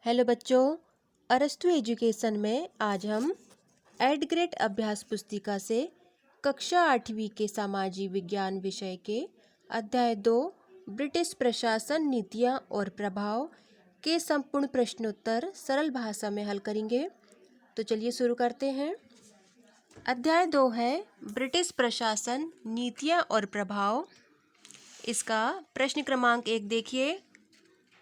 Hello बच्चों, अरस्तु education में आज हम एड ग्रेड अभ्यास पुस्तिका से कक्षा 8वीं के सामाजिक विज्ञान विषय के अध्याय 2 ब्रिटिश प्रशासन नीतियाँ और प्रभाव के संपूर्ण प्रश्नोत्तर सरल भाषा में हल करेंगे। तो चलिए शुरू करते हैं। अध्याय 2 है ब्रिटिश प्रशासन नीतियाँ और प्रभाव। इसका प्रश्न क्रमांक 1 देखिए,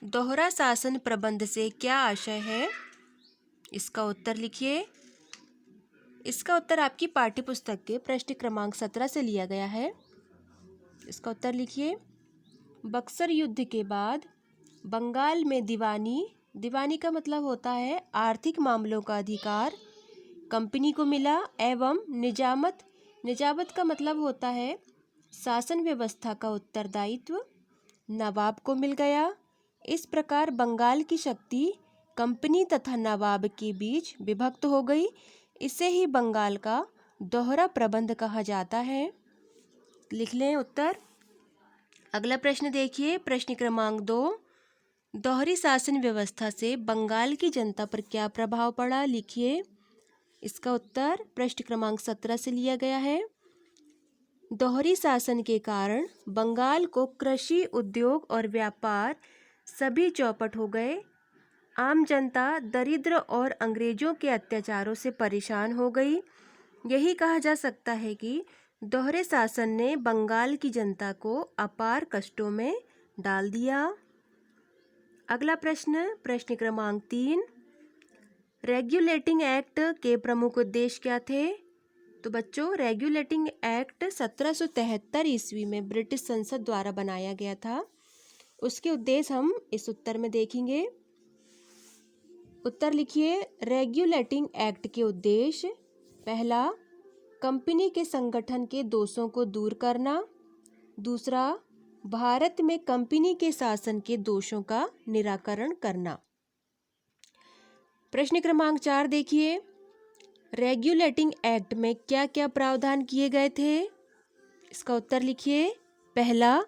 दोहरा शासन प्रबंध से क्या आशय है? इसका उत्तर लिखिए। इसका उत्तर आपकी पाठ्यपुस्तक के प्रश्न क्रमांक 17 से लिया गया है। इसका उत्तर लिखिए। बक्सर युद्ध के बाद बंगाल में दीवानी का मतलब होता है आर्थिक मामलों का अधिकार, कंपनी को मिला एवं निजामत का मतलब होता है शासन व्यवस्था का उत्तरदायित्व नवाब को मिल गया। इस प्रकार बंगाल की शक्ति कंपनी तथा नवाब के बीच विभक्त हो गई। इसे ही बंगाल का दोहरा प्रबंध कहा जाता है। लिख लें उत्तर। अगला प्रश्न देखिए, प्रश्न क्रमांक 2, दोहरी शासन व्यवस्था से बंगाल की जनता पर क्या प्रभाव पड़ा? लिखिए। इसका उत्तर प्रश्न क्रमांक 17 से लिया गया है। दोहरी शासन के कारण बंगाल को कृषि, उद्योग और व्यापार सभी चौपट हो गए। आम जनता दरिद्र और अंग्रेजों के अत्याचारों से परेशान हो गई। यही कहा जा सकता है कि दोहरे शासन ने बंगाल की जनता को अपार कष्टों में डाल दिया। अगला प्रश्न क्रमांक 3, रेगुलेटिंग एक्ट के प्रमुख उद्देश्य क्या थे? तो बच्चों, रेगुलेटिंग एक्ट 1773 ईस्वी में ब्रिटिश संसद द्वारा बनाया गया था। उसके उद्देश्य हम इस उत्तर में देखेंगे। उत्तर लिखिए। रेगुलेटिंग एक्ट के उद्देश्य: पहला, कंपनी के संगठन के दोषों को दूर करना। दूसरा, भारत में कंपनी के शासन के दोषों का निराकरण करना। प्रश्न क्रमांक 4 देखिए, रेगुलेटिंग एक्ट में क्या क्या प्रावधान किए गए थे? इसका उत्तर लिखिए। पहला,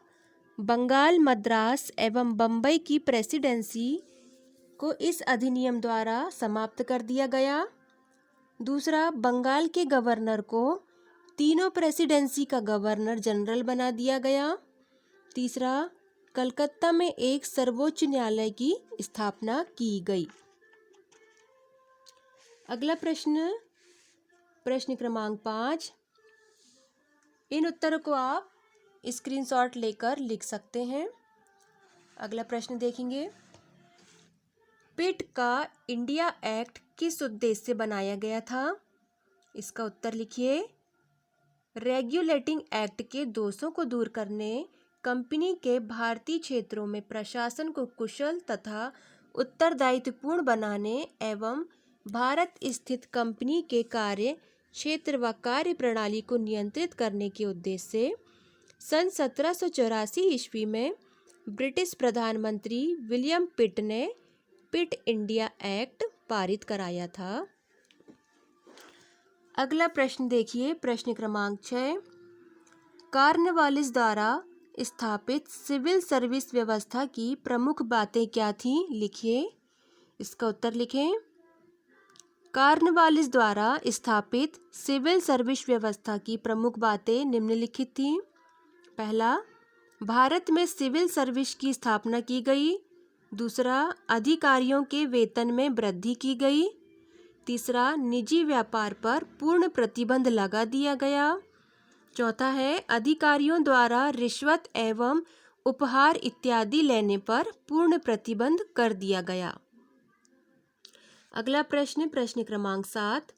बंगाल, मद्रास एवं बम्बई की प्रेसिडेंसी को इस अधिनियम द्वारा समाप्त कर दिया गया। दूसरा, बंगाल के गवर्नर को तीनों प्रेसिडेंसी का गवर्नर जनरल बना दिया गया। तीसरा, कलकत्ता में एक सर्वोच्च न्यायालय की स्थापना की गई। अगला प्रश्न क्रमांक 5, इन उत्तरों को आप स्क्रीनशॉट लेकर लिख सकते हैं। अगला प्रश्न देखेंगे, पिट का इंडिया एक्ट किस उद्देश्य से बनाया गया था? इसका उत्तर लिखिए। रेगुलेटिंग एक्ट के दोषों को दूर करने, कंपनी के भारतीय क्षेत्रों में प्रशासन को कुशल तथा उत्तरदायित्वपूर्ण बनाने एवं भारत स्थित कंपनी के कार्य क्षेत्र व कार्य प्रणाली को नियंत्रित करने के उद्देश्य से सन 1784 ईस्वी में ब्रिटिश प्रधानमंत्री विलियम पिट ने पिट इंडिया एक्ट पारित कराया था। अगला प्रश्न देखिए, प्रश्न क्रमांक 6, कॉर्नवालिस द्वारा स्थापित सिविल सर्विस व्यवस्था की प्रमुख बातें क्या थीं? लिखिए। इसका उत्तर लिखें। कॉर्नवालिस द्वारा स्थापित सिविल सर्विस व्यवस्था की प्रमुख बातें निम्नलिखित थीं। पहला, भारत में सिविल सर्विस की स्थापना की गई। दूसरा, अधिकारियों के वेतन में वृद्धि की गई। तीसरा, निजी व्यापार पर पूर्ण प्रतिबंध लगा दिया गया। चौथा है, अधिकारियों द्वारा रिश्वत एवं उपहार इत्यादि लेने पर पूर्ण प्रतिबंध कर दिया गया। अगला प्रश्न क्रमांक 7,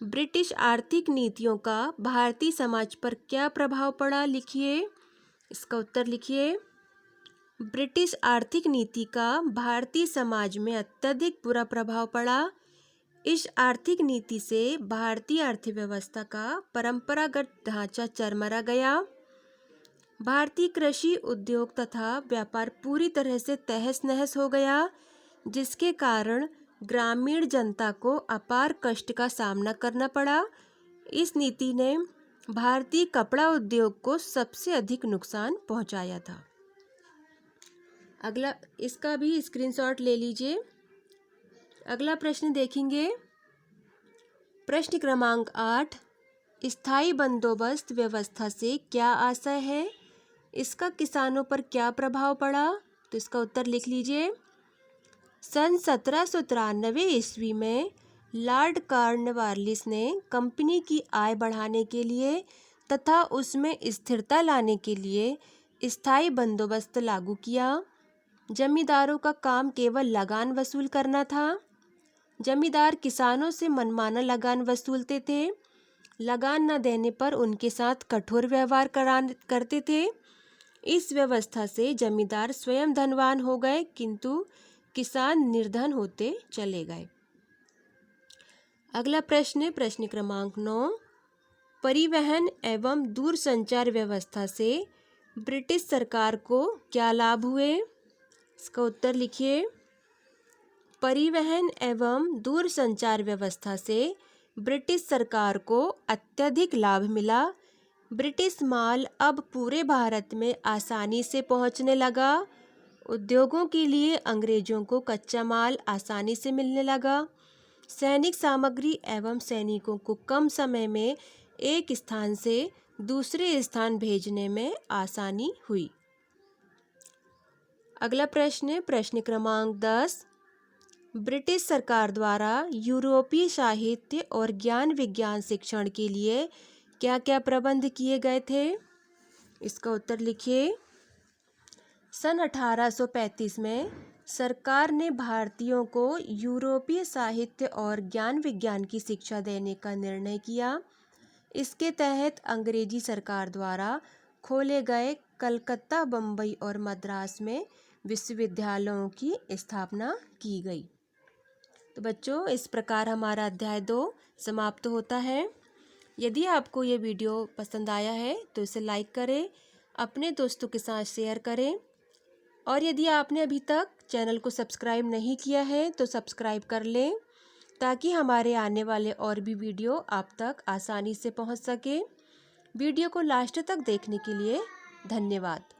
ब्रिटिश आर्थिक नीतियों का भारतीय समाज पर क्या प्रभाव पड़ा? लिखिए। इसका उत्तर लिखिए। ब्रिटिश आर्थिक नीति का भारतीय समाज में अत्यधिक बुरा प्रभाव पड़ा। इस आर्थिक नीति से भारतीय अर्थव्यवस्था का परंपरागत ढांचा चरमरा गया। भारतीय कृषि, उद्योग तथा व्यापार पूरी तरह से तहस नहस हो गया, जिसके कारण ग्रामीण जनता को अपार कष्ट का सामना करना पड़ा। इस नीति ने भारतीय कपड़ा उद्योग को सबसे अधिक नुकसान पहुंचाया था। अगला, इसका भी स्क्रीनशॉट ले लीजिए। अगला प्रश्न देखेंगे। प्रश्न क्रमांक 8, स्थायी बंदोबस्त व्यवस्था से क्या आशय है? इसका किसानों पर क्या प्रभाव पड़ा? तो इसका उत्तर लिख लीजिए। सन 1793 ईस्वी में लॉर्ड कॉर्नवालिस ने कंपनी की आय बढ़ाने के लिए तथा उसमें स्थिरता लाने के लिए स्थायी बंदोबस्त लागू किया। जमींदारों का काम केवल लगान वसूल करना था। जमींदार किसानों से मनमाना लगान वसूलते थे। लगान न देने पर उनके साथ कठोर व्यवहार करते थे। इस व्यवस्था से जमींदार स्वयं धनवान हो गए, किंतु किसान निर्धन होते चले गए। अगला प्रश्न, प्रश्न क्रमांक 9, परिवहन एवं दूरसंचार व्यवस्था से ब्रिटिश सरकार को क्या लाभ हुए? इसका उत्तर लिखिए। परिवहन एवं दूरसंचार व्यवस्था से ब्रिटिश सरकार को अत्यधिक लाभ मिला। ब्रिटिश माल अब पूरे भारत में आसानी से पहुंचने लगा। उद्योगों के लिए अंग्रेजों को कच्चा माल आसानी से मिलने लगा। सैनिक सामग्री एवं सैनिकों को कम समय में एक स्थान से दूसरे स्थान भेजने में आसानी हुई। अगला प्रश्न, प्रश्न क्रमांक 10, ब्रिटिश सरकार द्वारा यूरोपीय साहित्य और ज्ञान विज्ञान शिक्षण के लिए क्या क्या प्रबंध किए गए थे? इसका उत्तर लिखिए। सन 1835 में सरकार ने भारतीयों को यूरोपीय साहित्य और ज्ञान विज्ञान की शिक्षा देने का निर्णय किया। इसके तहत अंग्रेजी सरकार द्वारा खोले गए कलकत्ता, बम्बई और मद्रास में विश्वविद्यालयों की स्थापना की गई। तो बच्चों, इस प्रकार हमारा अध्याय 2 समाप्त होता है। यदि आपको ये वीडियो पसंद आया है तो इसे लाइक करें, अपने दोस्तों के साथ शेयर करें, और यदि आपने अभी तक चैनल को सब्सक्राइब नहीं किया है तो सब्सक्राइब कर लें, ताकि हमारे आने वाले और भी वीडियो आप तक आसानी से पहुंच सके। वीडियो को लास्ट तक देखने के लिए धन्यवाद।